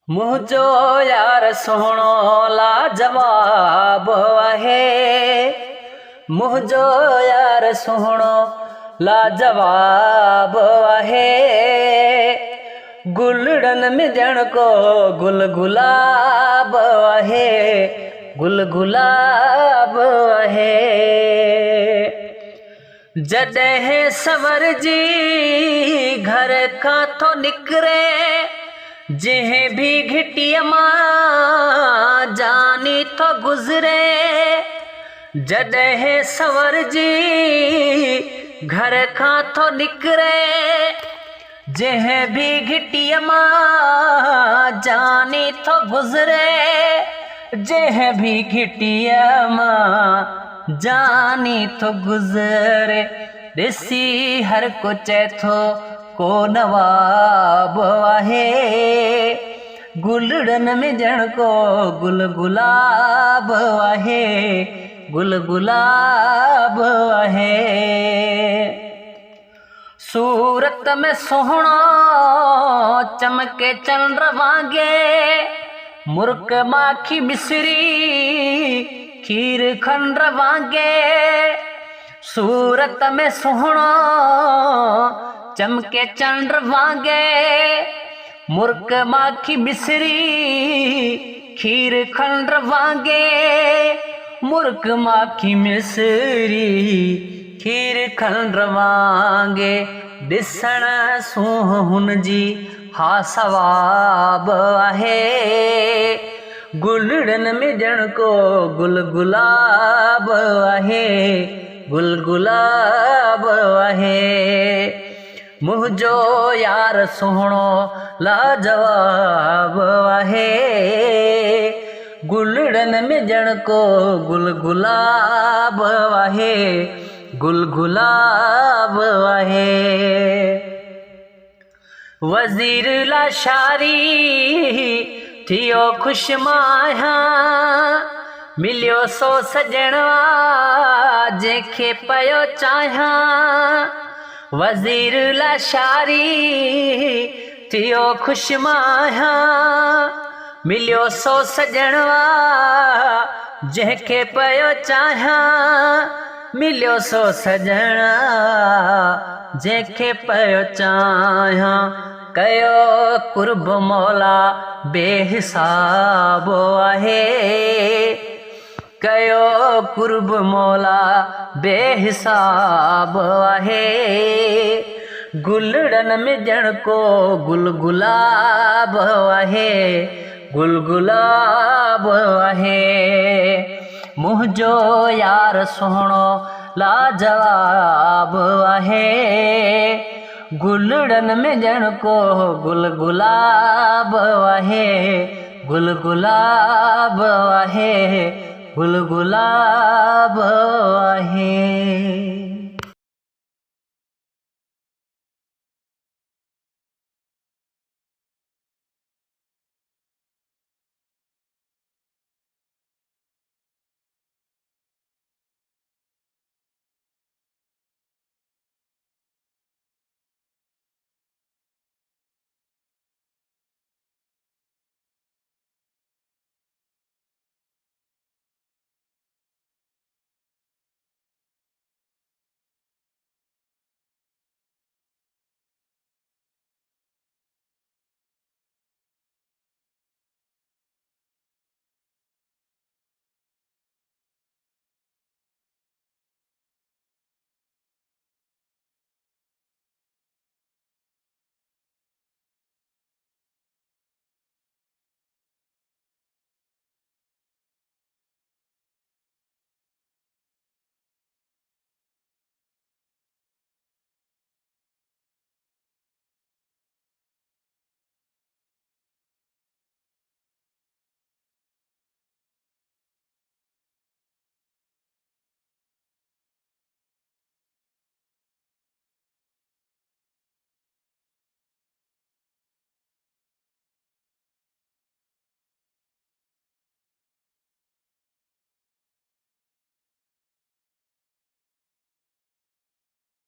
मुझो यार सोहणो लाजवाब आहे। मुझो यार सोहणो लाजवाब आहे। गुलड़न में जण को गुल गुलाब आहे। गुल गुलाब आहे। जॾहिं सवर जी घर खां थो निकिरे, जंहिं भी घिटीअ मां जानी थो गुज़रे। जॾहिं सवर जी घर खां थो निकिरे, जंहिं भी घिटीअ मां जानी थो गुज़रे। जंहिं भी घिटीअ मां जानी थो गुज़रे। ॾिसी हर को चए थो को नवाब आहे। गुलड़न में जण को गुल गुलाब आहे। गुल गुलाब आहे। सूरत में सोहणो चमके चंद्र वांगे, मुर्क माखी मिसरी खीर खंड वांगे। सूरत में सोहणो चमके चंद्र वांगे, मुर्क माखी मिसरी खीर खंड वांगे। मुर्क माखी मिसरी खीर खंड वांगे। ॾिसण सुहुन जी हा सवाब आहे। गुलड़न में जण को गुल गुलाब आहे। गुल गुलाब आहे। मुझो यार सोहणो लाजवाब आहे। गुलड़न में जण को गुल गुलाब आहे। गुल गुलाब आहे। वज़ीर लाशारी थियो खुश माया, मिलियो सो सजणा जंहिंखे पयो चाहियां। वज़ीर लाशारी थियो खुश माया, मिलियो सो सजणा जंहिंखे पयो चाहियां। मिलियो सो सजणा जंहिंखे पयो चाहियां। कयो कुर्ब मौला बेहिसाब आहे। कयो कुर्ब मौला बेहिसाब आहे। गुलड़न में जण को गुल गुलाब आहे। गुल गुलाब आहे। मुझो यार सोहणो लाजवाब आहे। गुलड़न में जण को गुल गुलाब आहे। गुल गुलाब आहे। गुल गुलाब आहे।